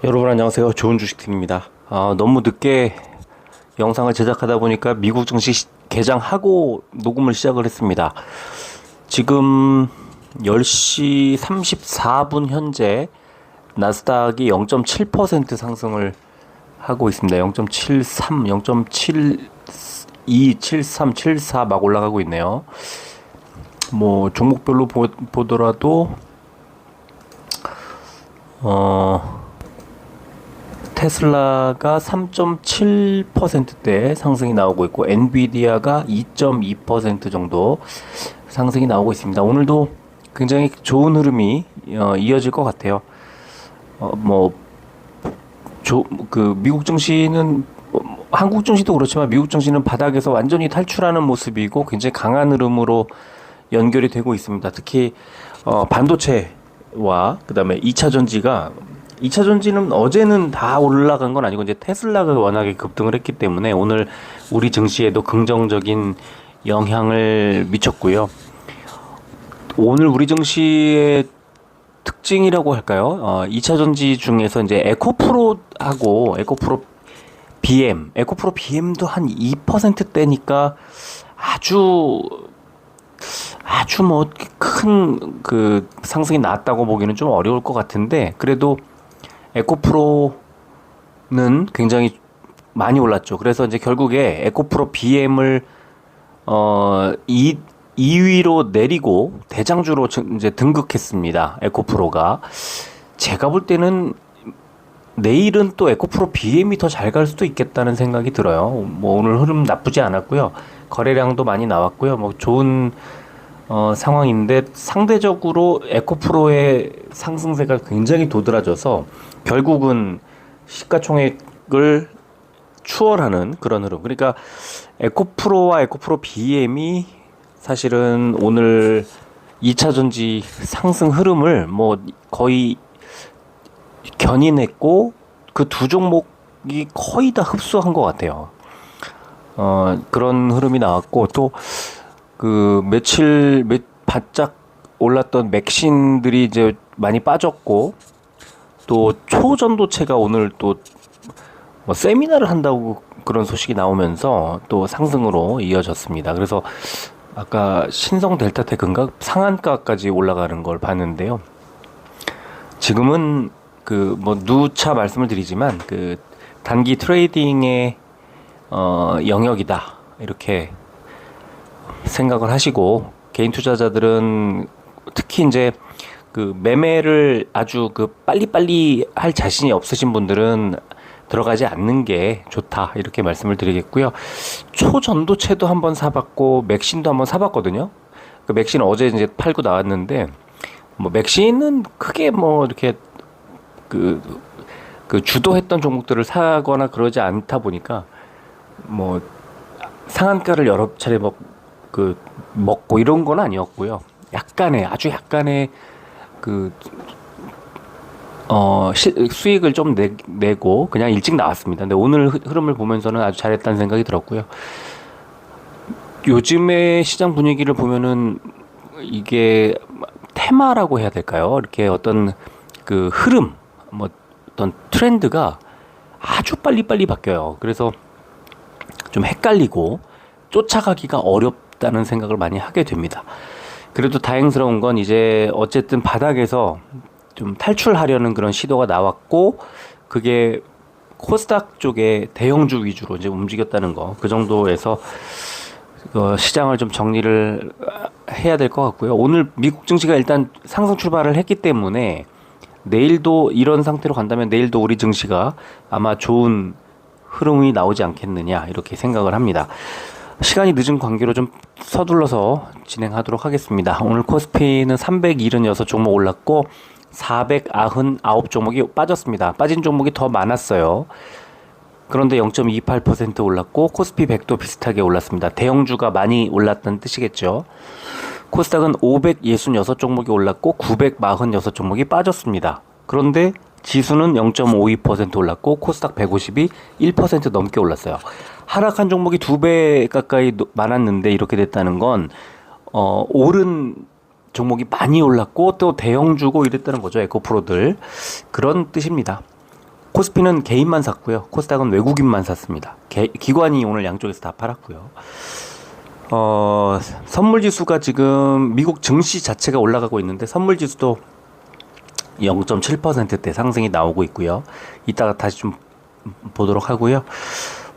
여러분 안녕하세요. 좋은 주식팀입니다. 너무 늦게 영상을 제작하다 보니까 미국 증시 개장하고 녹음을 시작을 했습니다. 지금 10시 34분 현재 나스닥이 0.7% 상승을 하고 있습니다. 0.73, 0.72, 73, 74 막 올라가고 있네요. 뭐 종목별로 보더라도 테슬라가 3.7%대 상승이 나오고 있고 엔비디아가 2.2% 정도 상승이 나오고 있습니다. 오늘도 굉장히 좋은 흐름이 이어질 것 같아요. 미국 증시는 한국 증시도 그렇지만 미국 증시는 바닥에서 완전히 탈출하는 모습이고 굉장히 강한 흐름으로 연결이 되고 있습니다. 특히 반도체와 그다음에 2차 전지는 어제는 다 올라간 건 아니고 이제 테슬라가 워낙에 급등을 했기 때문에 오늘 우리 증시에도 긍정적인 영향을 미쳤고요. 오늘 우리 증시의 특징이라고 할까요? 2차 전지 중에서 이제 에코프로하고 에코프로 BM도 한 2%대니까 아주 뭐 큰 그 상승이 나왔다고 보기는 좀 어려울 것 같은데 그래도 에코프로는 굉장히 많이 올랐죠. 그래서 이제 결국에 에코프로 BM을 2위로 내리고 대장주로 이제 등극했습니다. 에코프로가 제가 볼 때는 내일은 또 에코프로 BM이 더 잘 갈 수도 있겠다는 생각이 들어요. 뭐 오늘 흐름 나쁘지 않았고요. 거래량도 많이 나왔고요. 뭐 좋은 상황인데 상대적으로 에코프로의 상승세가 굉장히 도드라져서 결국은 시가총액을 추월하는 그런 흐름. 그러니까 에코프로와 에코프로 BM이 사실은 오늘 2차 전지 상승 흐름을 뭐 거의 견인했고 그 두 종목이 거의 다 흡수한 것 같아요. 그런 흐름이 나왔고 또 그 바짝 올랐던 맥신들이 이제 많이 빠졌고 또 초전도체가 오늘 또 뭐 세미나를 한다고 그런 소식이 나오면서 또 상승으로 이어졌습니다. 그래서 아까 신성 델타테크인가 상한가까지 올라가는 걸 봤는데요. 지금은 그 뭐 누차 말씀을 드리지만 그 단기 트레이딩의 영역이다 이렇게 생각을 하시고 개인 투자자들은 특히 이제 그 매매를 아주 그 빨리빨리 할 자신이 없으신 분들은 들어가지 않는 게 좋다 이렇게 말씀을 드리겠고요. 초전도체도 한번 사봤고 맥신도 한번 사봤거든요. 그 맥신 어제 이제 팔고 나왔는데 뭐 맥신은 크게 뭐 이렇게 그 주도했던 종목들을 사거나 그러지 않다 보니까 뭐 상한가를 여러 차례 먹고 이런 건 아니었고요. 아주 약간의 수익을 좀 내고 그냥 일찍 나왔습니다. 근데 오늘 흐름을 보면서는 아주 잘했다는 생각이 들었고요. 요즘의 시장 분위기를 보면은 이게 테마라고 해야 될까요? 이렇게 어떤 그 흐름, 뭐 어떤 트렌드가 아주 빨리빨리 바뀌어요. 그래서 좀 헷갈리고 쫓아가기가 어렵다는 생각을 많이 하게 됩니다. 그래도 다행스러운 건 이제 어쨌든 바닥에서 좀 탈출하려는 그런 시도가 나왔고 그게 코스닥 쪽에 대형주 위주로 이제 움직였다는 거 그 정도에서 시장을 좀 정리를 해야 될 것 같고요. 오늘 미국 증시가 일단 상승 출발을 했기 때문에 내일도 이런 상태로 간다면 내일도 우리 증시가 아마 좋은 흐름이 나오지 않겠느냐 이렇게 생각을 합니다. 시간이 늦은 관계로 좀 서둘러서 진행하도록 하겠습니다. 오늘 코스피는 376 종목 올랐고 499 종목이 빠졌습니다. 빠진 종목이 더 많았어요. 그런데 0.28% 올랐고 코스피 100도 비슷하게 올랐습니다. 대형주가 많이 올랐다는 뜻이겠죠. 코스닥은 566 종목이 올랐고 946 종목이 빠졌습니다. 그런데 지수는 0.52% 올랐고 코스닥 150이 1% 넘게 올랐어요. 하락한 종목이 2배 가까이 많았는데 이렇게 됐다는 건 오른 종목이 많이 올랐고 또 대형주고 이랬다는 거죠. 에코프로들. 그런 뜻입니다. 코스피는 개인만 샀고요. 코스닥은 외국인만 샀습니다. 기관이 오늘 양쪽에서 다 팔았고요. 선물 지수가 지금 미국 증시 자체가 올라가고 있는데 선물 지수도 0.7%대 상승이 나오고 있고요. 이따가 다시 좀 보도록 하고요.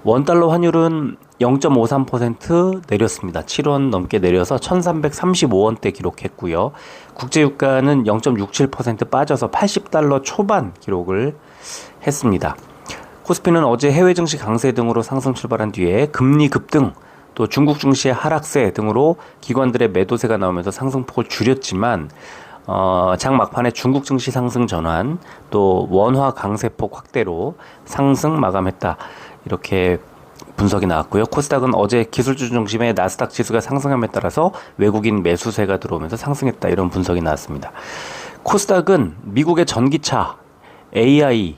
원달러 환율은 0.53% 내렸습니다. 7원 넘게 내려서 1335원대 기록했고요. 국제유가는 0.67% 빠져서 80달러 초반 기록을 했습니다. 코스피는 어제 해외 증시 강세 등으로 상승 출발한 뒤에 금리 급등, 또 중국 증시의 하락세 등으로 기관들의 매도세가 나오면서 상승폭을 줄였지만 장 막판에 중국 증시 상승 전환, 또 원화 강세폭 확대로 상승 마감했다. 이렇게 분석이 나왔고요. 코스닥은 어제 기술주 중심의 나스닥 지수가 상승함에 따라서 외국인 매수세가 들어오면서 상승했다. 이런 분석이 나왔습니다. 코스닥은 미국의 전기차, AI,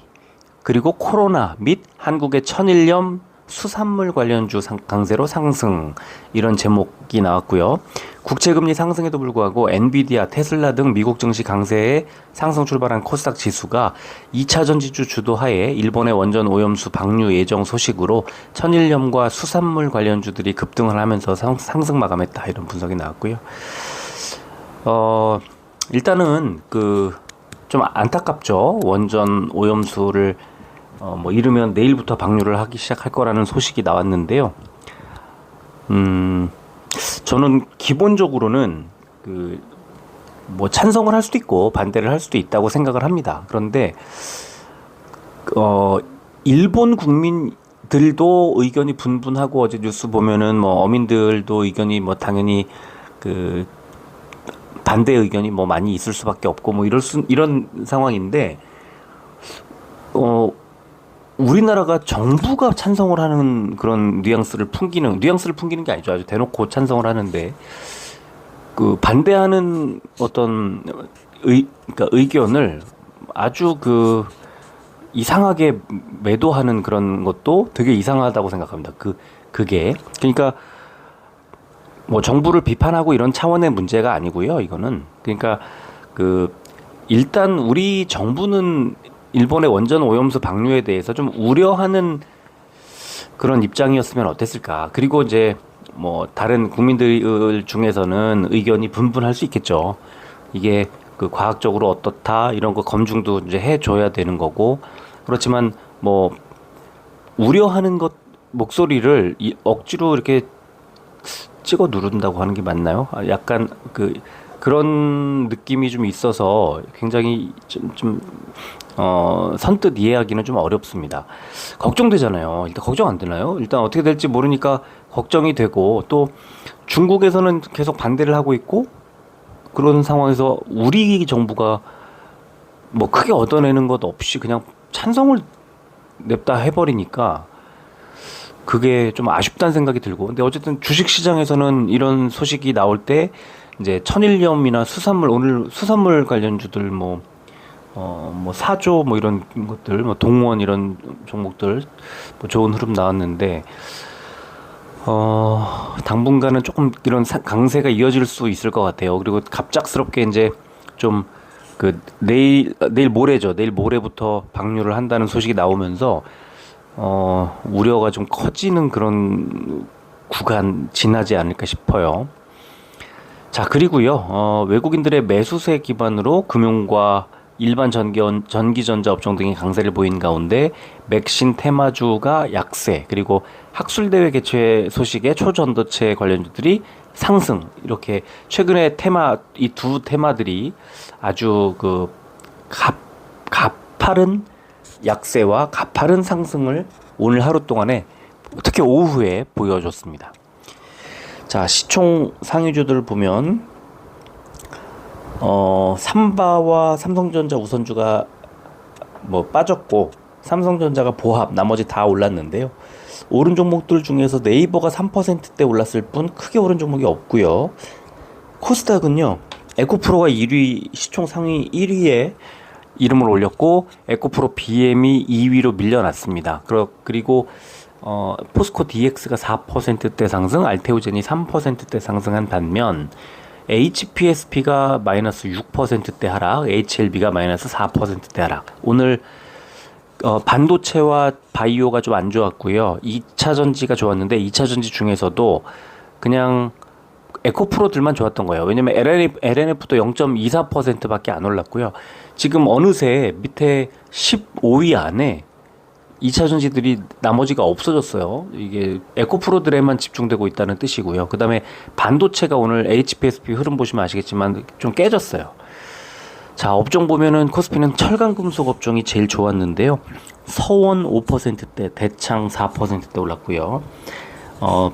그리고 코로나 및 한국의 천일염 수산물 관련주 강세로 상승, 이런 제목이 나왔고요. 국채금리 상승에도 불구하고 엔비디아, 테슬라 등 미국 증시 강세에 상승 출발한 코스닥 지수가 2차 전지주 주도하에 일본의 원전 오염수 방류 예정 소식으로 천일염과 수산물 관련주들이 급등을 하면서 상승 마감했다. 이런 분석이 나왔고요. 일단은 좀 안타깝죠. 원전 오염수를 이르면 내일부터 방류를 하기 시작할 거라는 소식이 나왔는데요. 저는 기본적으로는 찬성을 할 수도 있고 반대를 할 수도 있다고 생각을 합니다. 그런데 일본 국민들도 의견이 분분하고, 어제 뉴스 보면은 어민들도 의견이 당연히 반대 의견이 많이 있을 수밖에 없고 이런 상황인데, 우리나라가 정부가 찬성을 하는 그런 뉘앙스를 풍기는 게 아니죠. 아주 대놓고 찬성을 하는데, 반대하는 어떤 의견을 아주 이상하게 매도하는 그런 것도 되게 이상하다고 생각합니다. 그게 그러니까 정부를 비판하고 이런 차원의 문제가 아니고요. 이거는 그러니까 일단 우리 정부는 일본의 원전 오염수 방류에 대해서 좀 우려하는 그런 입장이었으면 어땠을까. 그리고 이제 다른 국민들 중에서는 의견이 분분할 수 있겠죠. 이게 과학적으로 어떻다 이런 거 검증도 이제 해줘야 되는 거고, 그렇지만 우려하는 것 목소리를 억지로 이렇게 찍어 누른다고 하는 게 맞나요? 약간 그런 느낌이 좀 있어서 굉장히 선뜻 이해하기는 좀 어렵습니다. 걱정되잖아요. 일단 걱정 안 되나요? 일단 어떻게 될지 모르니까 걱정이 되고, 또 중국에서는 계속 반대를 하고 있고, 그런 상황에서 우리 정부가 크게 얻어내는 것 없이 그냥 찬성을 냅다 해버리니까 그게 좀 아쉽다는 생각이 들고, 근데 어쨌든 주식시장에서는 이런 소식이 나올 때 이제 천일염이나 수산물, 오늘 수산물 관련주들 사조 이런 것들, 동원 이런 종목들 좋은 흐름 나왔는데, 당분간은 조금 이런 강세가 이어질 수 있을 것 같아요. 그리고 갑작스럽게 이제 좀 내일 모레죠. 내일 모레부터 방류를 한다는 소식이 나오면서 우려가 좀 커지는 그런 구간 지나지 않을까 싶어요. 자, 그리고요, 외국인들의 매수세 기반으로 금융과 일반 전기전자 업종 등이 강세를 보인 가운데 맥신 테마주가 약세, 그리고 학술대회 개최 소식에 초전도체 관련주들이 상승, 이렇게 최근에 이 두 테마들이 아주 가파른 약세와 가파른 상승을 오늘 하루 동안에 특히 오후에 보여줬습니다. 자, 시총 상위주들을 보면 삼바와 삼성전자 우선주가 빠졌고, 삼성전자가 보합, 나머지 다 올랐는데요. 오른 종목들 중에서 네이버가 3%대 올랐을 뿐 크게 오른 종목이 없고요. 코스닥은요, 에코프로가 1위, 시총 상위 1위에 이름을 올렸고, 에코프로 BM이 2위로 밀려났습니다. 그리고 포스코 DX가 4%대 상승, 알테오젠이 3%대 상승한 반면 HPSP가 마이너스 6%대 하락, HLB가 마이너스 4%대 하락. 오늘 반도체와 바이오가 좀 안 좋았고요. 2차 전지가 좋았는데 2차 전지 중에서도 그냥 에코프로들만 좋았던 거예요. 왜냐면 LNF도 0.24%밖에 안 올랐고요. 지금 어느새 밑에 15위 안에 2차 전지들이 나머지가 없어졌어요. 이게 에코프로들에만 집중되고 있다는 뜻이고요. 그 다음에 반도체가 오늘 HPSP 흐름 보시면 아시겠지만 좀 깨졌어요. 자, 업종 보면은 코스피는 철강금속 업종이 제일 좋았는데요. 서원 5%대, 대창 4%대 올랐고요.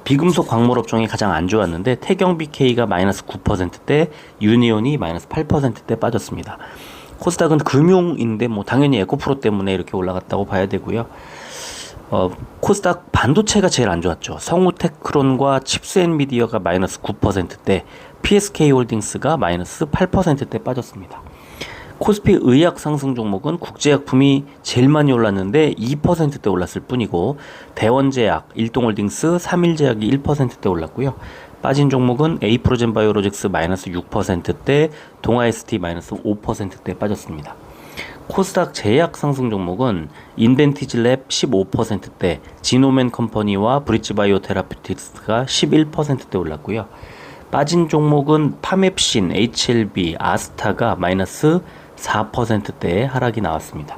비금속 광물 업종이 가장 안 좋았는데 태경 BK가 마이너스 9%대, 유니온이 마이너스 8%대 빠졌습니다. 코스닥은 금융인데 뭐 당연히 에코프로 때문에 이렇게 올라갔다고 봐야 되고요. 코스닥 반도체가 제일 안 좋았죠. 성우테크론과 칩스앤미디어가 마이너스 9%대, PSK홀딩스가 마이너스 8%대 빠졌습니다. 코스피 의약 상승 종목은 국제약품이 제일 많이 올랐는데 2%대 올랐을 뿐이고, 대원제약, 일동홀딩스, 삼일제약이 1%대 올랐고요. 빠진 종목은 에이프로젠 바이오로직스 마이너스 6%대, 동아ST 마이너스 5%대 빠졌습니다. 코스닥 제약 상승 종목은 인벤티지랩 15%대, 지노맨 컴퍼니와 브릿지바이오 테라피틱스가 11%대 올랐고요. 빠진 종목은 파맵신, HLB, 아스타가 마이너스 4%대의 하락이 나왔습니다.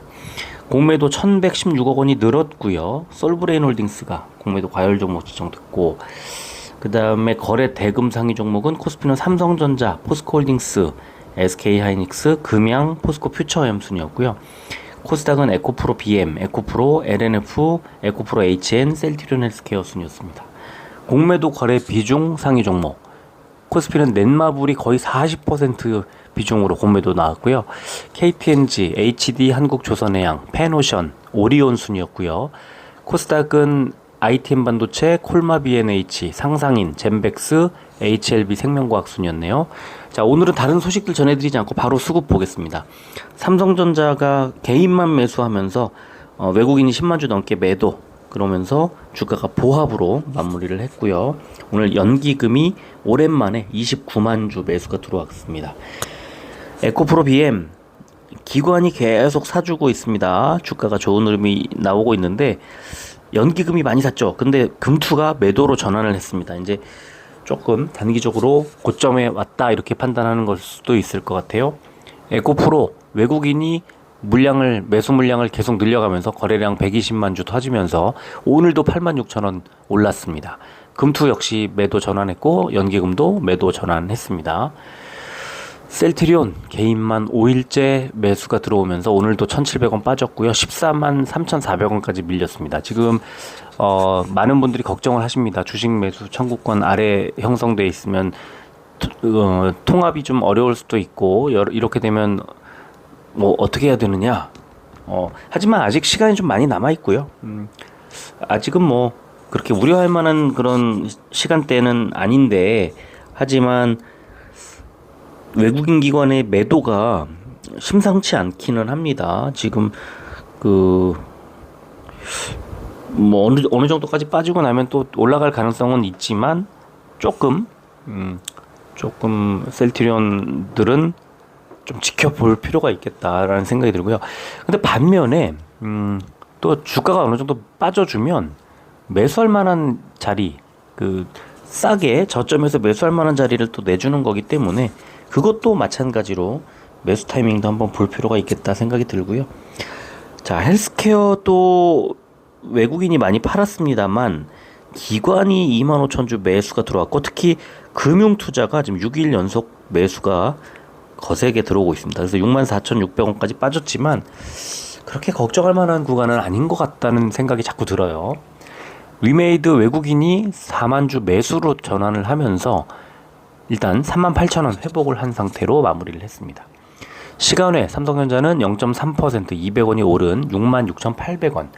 공매도 1116억 원이 늘었고요. 솔브레인홀딩스가 공매도 과열 종목 지정됐고, 그 다음에 거래 대금 상위 종목은 코스피는 삼성전자, 포스코홀딩스, SK하이닉스, 금양, 포스코 퓨처엠 순이었고요. 코스닥은 에코프로 BM, 에코프로 LNF, 에코프로 HN, 셀트리온 헬스케어 순이었습니다. 공매도 거래 비중 상위 종목, 코스피는 넷마블이 거의 40% 비중으로 공매도 나왔고요. KTNG, HD 한국조선해양, 페노션, 오리온 순이었고요. 코스닥은 ITM 반도체, 콜마 B&H, 상상인, 젠백스, HLB 생명과학 순이었네요. 자, 오늘은 다른 소식들 전해드리지 않고 바로 수급 보겠습니다. 삼성전자가 개인만 매수하면서 외국인이 10만 주 넘게 매도, 그러면서 주가가 보합으로 마무리를 했고요. 오늘 연기금이 오랜만에 29만 주 매수가 들어왔습니다. 에코프로 BM 기관이 계속 사주고 있습니다. 주가가 좋은 흐름이 나오고 있는데 연기금이 많이 샀죠. 근데 금투가 매도로 전환을 했습니다. 이제 조금 단기적으로 고점에 왔다 이렇게 판단하는 걸 수도 있을 것 같아요. 에코프로 외국인이 매수 물량을 계속 늘려가면서 거래량 120만 주 터지면서 오늘도 86,000원 올랐습니다. 금투 역시 매도 전환했고 연기금도 매도 전환했습니다. 셀트리온 개인만 5일째 매수가 들어오면서 오늘도 1,700원 빠졌고요. 14만 3,400원까지 밀렸습니다. 지금 많은 분들이 걱정을 하십니다. 주식 매수 청구권 아래 형성돼 있으면 통합이 좀 어려울 수도 있고 이렇게 되면 뭐 어떻게 해야 되느냐. 하지만 아직 시간이 좀 많이 남아 있고요. 아직은 뭐 그렇게 우려할 만한 그런 시간대는 아닌데, 하지만 외국인 기관의 매도가 심상치 않기는 합니다. 지금 뭐 어느 정도까지 빠지고 나면 또 올라갈 가능성은 있지만 조금 셀트리온들은 좀 지켜볼 필요가 있겠다라는 생각이 들고요. 근데 반면에 또 주가가 어느 정도 빠져주면 매수할 만한 자리, 싸게 저점에서 매수할 만한 자리를 또 내주는 거기 때문에 그것도 마찬가지로 매수 타이밍도 한번 볼 필요가 있겠다 생각이 들고요. 자, 헬스케어도 외국인이 많이 팔았습니다만 기관이 25,000주 매수가 들어왔고, 특히 금융투자가 지금 6일 연속 매수가 거세게 들어오고 있습니다. 그래서 64,600원까지 빠졌지만 그렇게 걱정할 만한 구간은 아닌 것 같다는 생각이 자꾸 들어요. 위메이드 외국인이 4만 주 매수로 전환을 하면서 일단 38,000원 회복을 한 상태로 마무리를 했습니다. 시간외 삼성전자는 0.3% 200원이 오른 66,800원,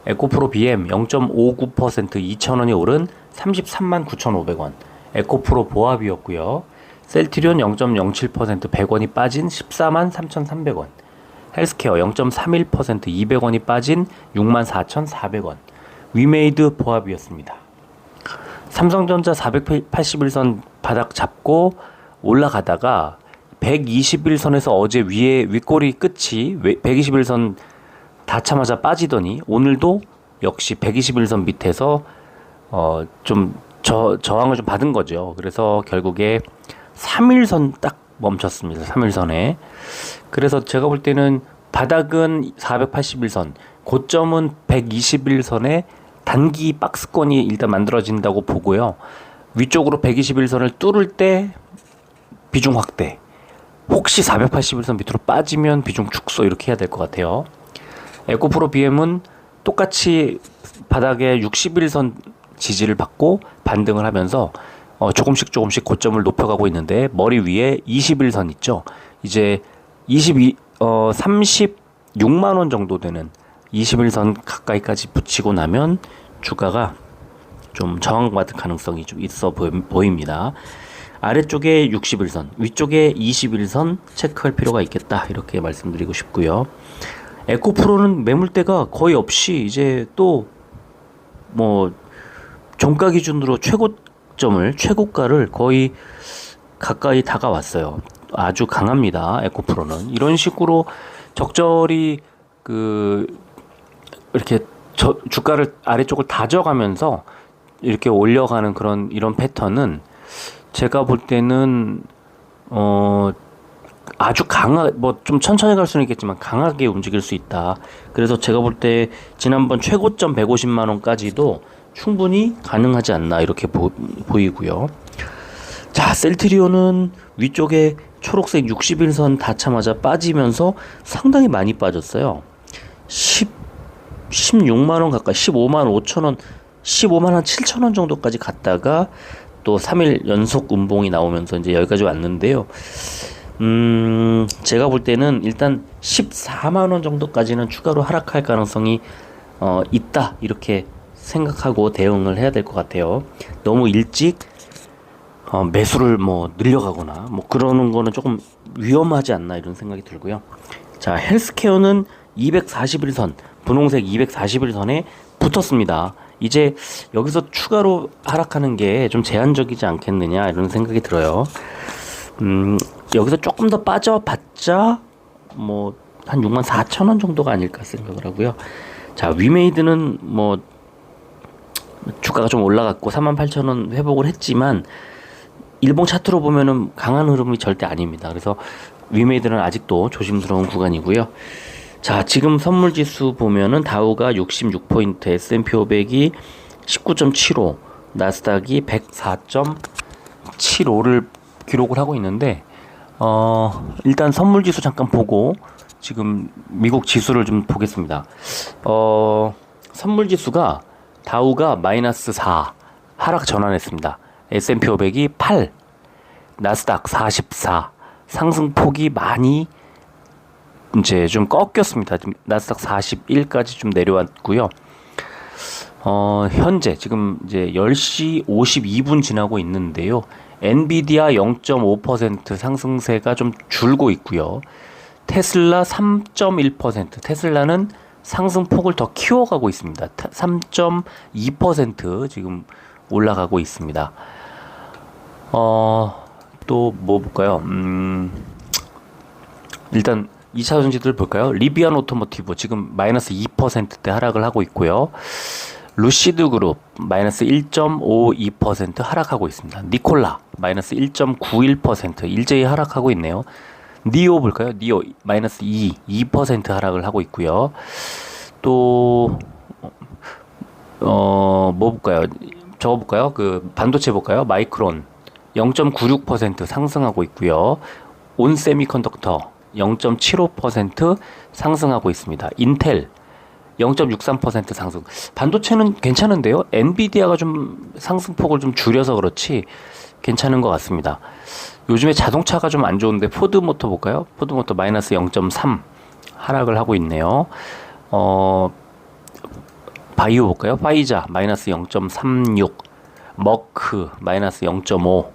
에코프로 BM 0.59% 2,000원이 오른 339,500원, 에코프로 보합이었고요. 셀트리온 0.07% 100원이 빠진 143,300원, 헬스케어 0.31% 200원이 빠진 64,400원, 위메이드 보합이었습니다. 삼성전자 481선 바닥 잡고 올라가다가 121선에서 어제 윗꼬리 끝이 121선 닿자마자 빠지더니 오늘도 역시 121선 밑에서 좀 저항을 좀 받은 거죠. 그래서 결국에 3일선 딱 멈췄습니다. 3일선에. 그래서 제가 볼 때는 바닥은 481선, 고점은 121선에 단기 박스권이 일단 만들어진다고 보고요. 위쪽으로 121선을 뚫을 때 비중 확대. 혹시 481선 밑으로 빠지면 비중 축소 이렇게 해야 될 것 같아요. 에코프로 BM은 똑같이 바닥에 61선 지지를 받고 반등을 하면서 조금씩 고점을 높여가고 있는데 머리 위에 21선 있죠. 이제 36만 원 정도 되는 21선 가까이까지 붙이고 나면 주가가 좀 저항받을 가능성이 좀 있어 보입니다. 아래쪽에 61선, 위쪽에 21선 체크할 필요가 있겠다 이렇게 말씀드리고 싶고요. 에코프로는 매물대가 거의 없이 이제 또 뭐 종가 기준으로 최고가를 거의 가까이 다가왔어요. 아주 강합니다. 에코프로는 이런 식으로 적절히 이렇게 주가를 아래쪽을 다져가면서 이렇게 올려가는 이런 패턴은 제가 볼 때는 아주 뭐 좀 천천히 갈 수는 있겠지만 강하게 움직일 수 있다. 그래서 제가 볼 때 지난번 최고점 150만 원까지도 충분히 가능하지 않나 이렇게 보이고요. 자, 셀트리온은 위쪽에 초록색 61선 닿자마자 빠지면서 상당히 많이 빠졌어요. 16만 원 가까이, 15만 5천 원, 15만 한 7천 원 정도까지 갔다가 또 3일 연속 음봉이 나오면서 이제 여기까지 왔는데요. 제가 볼 때는 일단 14만 원 정도까지는 추가로 하락할 가능성이 있다 이렇게 생각하고 대응을 해야 될 것 같아요. 너무 일찍 매수를 뭐 늘려가거나 뭐 그러는 거는 조금 위험하지 않나 이런 생각이 들고요. 자, 헬스케어는 241선, 분홍색 241선에 붙었습니다. 이제 여기서 추가로 하락하는 게 좀 제한적이지 않겠느냐 이런 생각이 들어요. 여기서 조금 더 빠져봤자 뭐 한 6만 4천 원 정도가 아닐까 생각을 하고요. 자, 위메이드는 뭐 주가가 좀 올라갔고 4만 8천 원 회복을 했지만 일봉 차트로 보면은 강한 흐름이 절대 아닙니다. 그래서 위메이드는 아직도 조심스러운 구간이고요. 자, 지금 선물 지수 보면은 다우가 66포인트, S&P 500이 19.75, 나스닥이 104.75를 기록을 하고 있는데 일단 선물 지수 잠깐 보고 지금 미국 지수를 좀 보겠습니다. 선물 지수가 다우가 마이너스 4 하락 전환했습니다. S&P 500이 8, 나스닥 44, 상승폭이 많이 이제 좀 꺾였습니다. 나스닥 41까지 좀 내려왔고요. 현재 지금 이제 10시 52분 지나고 있는데요. 엔비디아 0.5% 상승세가 좀 줄고 있고요. 테슬라 3.1%, 테슬라는 상승폭을 더 키워가고 있습니다. 3.2% 지금 올라가고 있습니다. 또 뭐 볼까요? 일단 2차 전지들 볼까요? 리비안 오토모티브 지금 마이너스 2%대 하락을 하고 있고요. 루시드 그룹 마이너스 1.52% 하락하고 있습니다. 니콜라 마이너스 1.91% 일제히 하락하고 있네요. 니오 볼까요? 니오 마이너스 2% 하락을 하고 있고요. 또 뭐 볼까요? 저거 볼까요? 그 반도체 볼까요? 마이크론 0.96% 상승하고 있고요. 온세미컨덕터 0.75% 상승하고 있습니다. 인텔 0.63% 상승. 반도체는 괜찮은데요. 엔비디아가 좀 상승폭을 좀 줄여서 그렇지 괜찮은 것 같습니다. 요즘에 자동차가 좀 안 좋은데 포드모터 볼까요? 포드모터 마이너스 0.3 하락을 하고 있네요. 바이오 볼까요? 파이자 마이너스 0.36, 머크 마이너스 0.5,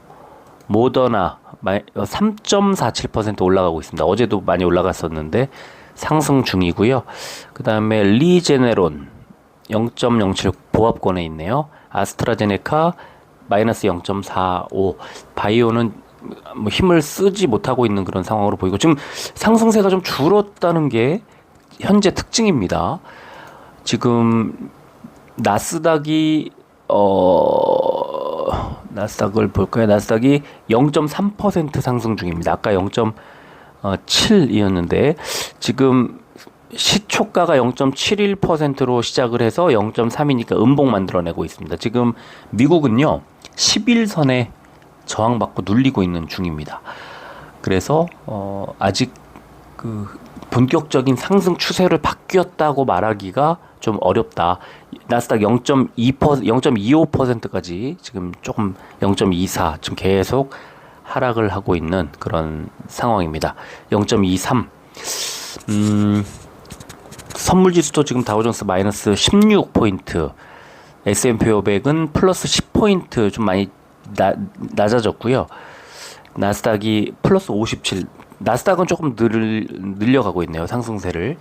모더나 3.47% 올라가고 있습니다. 어제도 많이 올라갔었는데 상승 중이고요. 그 다음에 리제네론 0.07 보합권에 있네요. 아스트라제네카 마이너스 0.45. 바이오는 뭐 힘을 쓰지 못하고 있는 그런 상황으로 보이고 지금 상승세가 좀 줄었다는 게 현재 특징입니다. 지금 나스닥이 나스닥을 볼까요? 나스닥이 0.3% 상승 중입니다. 아까 0.7이었는데 지금 시초가가 0.71%로 시작을 해서 0.3이니까 음봉 만들어내고 있습니다. 지금 미국은요 11선에 저항받고 눌리고 있는 중입니다. 그래서 아직 그 본격적인 상승 추세를 바뀌었다고 말하기가 좀 어렵다. 나스닥 0.25%까지 지금 조금 0.24 지금 계속 하락을 하고 있는 그런 상황입니다. 0.23 선물지수도 지금 다우존스 마이너스 16포인트, S&P 500은 플러스 10포인트 좀 많이 낮아졌고요. 나스닥이 플러스 57, 나스닥은 조금 늘려가고 있네요. 상승세를.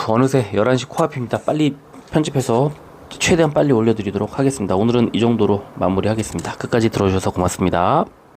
어느새 11시 코앞입니다. 빨리 편집해서 최대한 빨리 올려드리도록 하겠습니다. 오늘은 이 정도로 마무리하겠습니다. 끝까지 들어주셔서 고맙습니다.